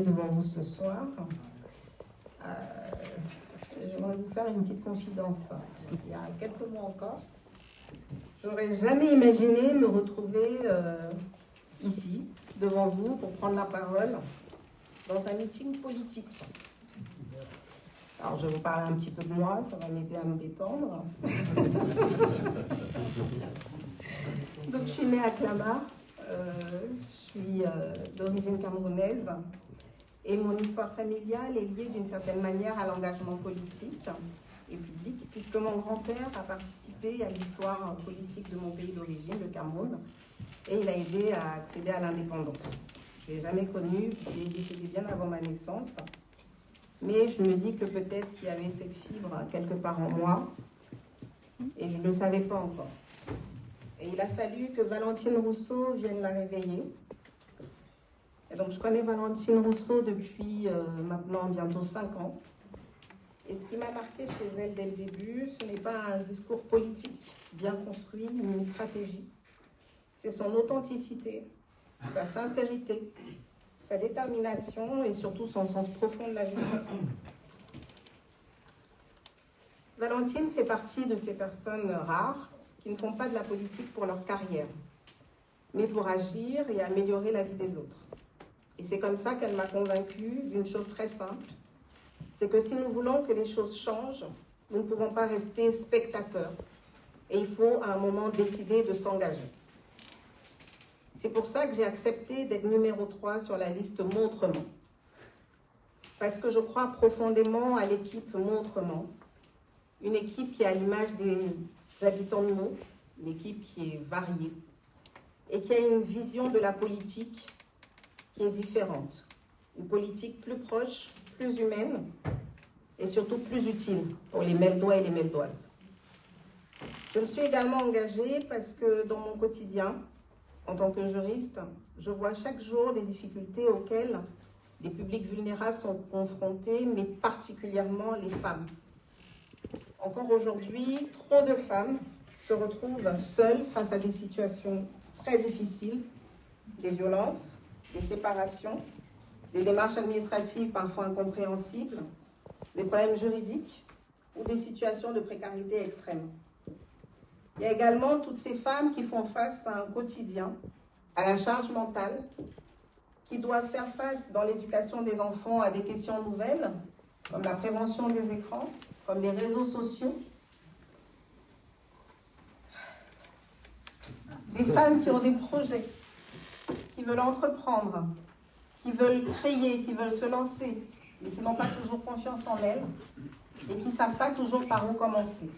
devant vous ce soir. J'aimerais vous faire une petite confidence. Il y a quelques mois encore, j'aurais jamais imaginé me retrouver ici, devant vous, pour prendre la parole dans un meeting politique. Alors, je vais vous parler un petit peu de moi, ça va m'aider à me détendre. Donc, je suis née à Clamart, je suis d'origine camerounaise, et mon histoire familiale est liée d'une certaine manière à l'engagement politique et public, puisque mon grand-père a participé à l'histoire politique de mon pays d'origine, le Cameroun, et il a aidé à accéder à l'indépendance. Je ne l'ai jamais connu, puisqu'il est décédé bien avant ma naissance, mais je me dis que peut-être qu'il y avait cette fibre quelque part en moi, et je ne le savais pas encore. Et il a fallu que Valentine Rousseau vienne la réveiller. Et donc je connais Valentine Rousseau depuis maintenant bientôt 5 ans. Et ce qui m'a marqué chez elle dès le début, ce n'est pas un discours politique bien construit, ni une stratégie. C'est son authenticité, sa sincérité, sa détermination et surtout son sens profond de la vie. Valentine fait partie de ces personnes rares qui ne font pas de la politique pour leur carrière, mais pour agir et améliorer la vie des autres. Et c'est comme ça qu'elle m'a convaincue d'une chose très simple, c'est que si nous voulons que les choses changent, nous ne pouvons pas rester spectateurs. Et il faut à un moment décider de s'engager. C'est pour ça que j'ai accepté d'être numéro 3 sur la liste Montrement. Parce que je crois profondément à l'équipe Montrement. Une équipe qui est à l'image des habitants de Meaux, une équipe qui est variée et qui a une vision de la politique qui est différente. Une politique plus proche, plus humaine et surtout plus utile pour les Meldois et les Meldoises. Je me suis également engagée parce que dans mon quotidien, en tant que juriste, je vois chaque jour les difficultés auxquelles les publics vulnérables sont confrontés, mais particulièrement les femmes. Encore aujourd'hui, trop de femmes se retrouvent seules face à des situations très difficiles, des violences, des séparations, des démarches administratives parfois incompréhensibles, des problèmes juridiques ou des situations de précarité extrême. Il y a également toutes ces femmes qui font face à un quotidien, à la charge mentale, qui doivent faire face dans l'éducation des enfants à des questions nouvelles, comme la prévention des écrans, comme les réseaux sociaux. Des femmes qui ont des projets, qui veulent entreprendre, qui veulent créer, qui veulent se lancer, mais qui n'ont pas toujours confiance en elles et qui ne savent pas toujours par où commencer.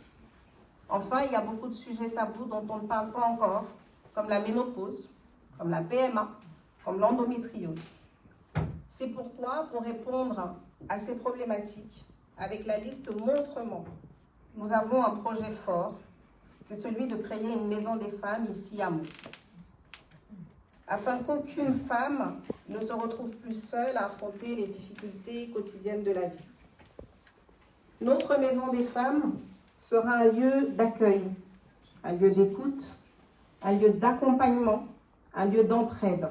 Enfin, il y a beaucoup de sujets tabous dont on ne parle pas encore, comme la ménopause, comme la PMA, comme l'endométriose. C'est pourquoi, pour répondre à ces problématiques, avec la liste Montrement, nous avons un projet fort, c'est celui de créer une maison des femmes ici à Meaux, afin qu'aucune femme ne se retrouve plus seule à affronter les difficultés quotidiennes de la vie. Notre maison des femmes sera un lieu d'accueil, un lieu d'écoute, un lieu d'accompagnement, un lieu d'entraide,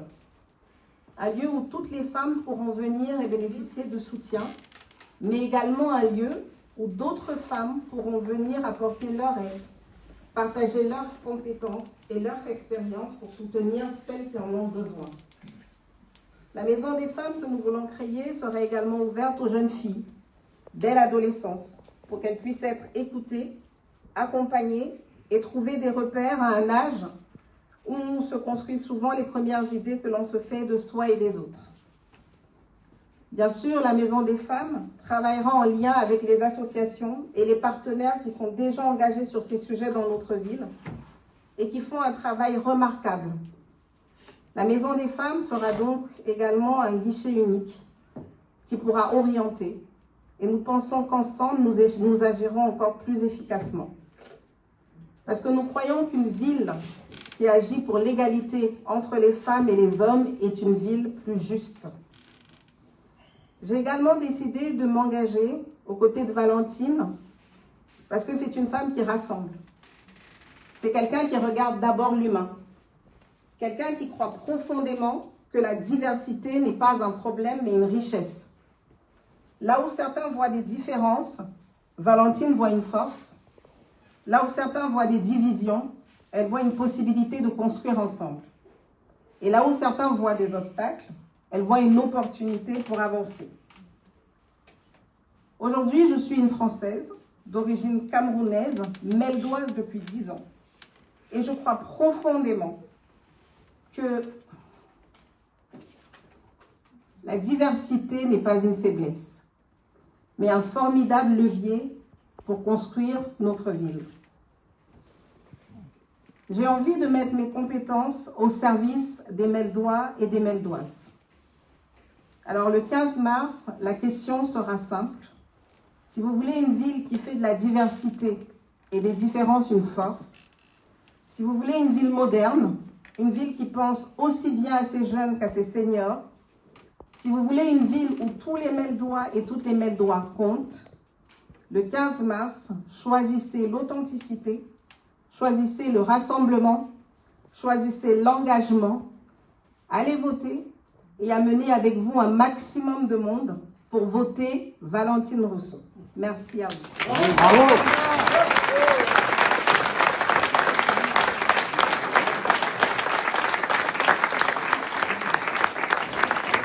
un lieu où toutes les femmes pourront venir et bénéficier de soutien, mais également un lieu où d'autres femmes pourront venir apporter leur aide, partager leurs compétences et leur expérience pour soutenir celles qui en ont besoin. La maison des femmes que nous voulons créer sera également ouverte aux jeunes filles, dès l'adolescence, pour qu'elles puissent être écoutées, accompagnées et trouver des repères à un âge où se construisent souvent les premières idées que l'on se fait de soi et des autres. Bien sûr, la Maison des femmes travaillera en lien avec les associations et les partenaires qui sont déjà engagés sur ces sujets dans notre ville et qui font un travail remarquable. La Maison des femmes sera donc également un guichet unique qui pourra orienter et nous pensons qu'ensemble, nous agirons encore plus efficacement. Parce que nous croyons qu'une ville qui agit pour l'égalité entre les femmes et les hommes est une ville plus juste. J'ai également décidé de m'engager aux côtés de Valentine parce que c'est une femme qui rassemble. C'est quelqu'un qui regarde d'abord l'humain. Quelqu'un qui croit profondément que la diversité n'est pas un problème mais une richesse. Là où certains voient des différences, Valentine voit une force. Là où certains voient des divisions, elle voit une possibilité de construire ensemble. Et là où certains voient des obstacles, elle voit une opportunité pour avancer. Aujourd'hui, je suis une Française d'origine camerounaise, meldoise depuis 10 ans. Et je crois profondément que la diversité n'est pas une faiblesse, mais un formidable levier pour construire notre ville. J'ai envie de mettre mes compétences au service des Meldois et des Meldoises. Alors le 15 mars, la question sera simple. Si vous voulez une ville qui fait de la diversité et des différences une force, si vous voulez une ville moderne, une ville qui pense aussi bien à ses jeunes qu'à ses seniors, si vous voulez une ville où tous les Meldois et toutes les Meldois comptent, le 15 mars, choisissez l'authenticité, choisissez le rassemblement, choisissez l'engagement, allez voter et amenez avec vous un maximum de monde pour voter Valentine Rousseau. Merci à vous. Bravo.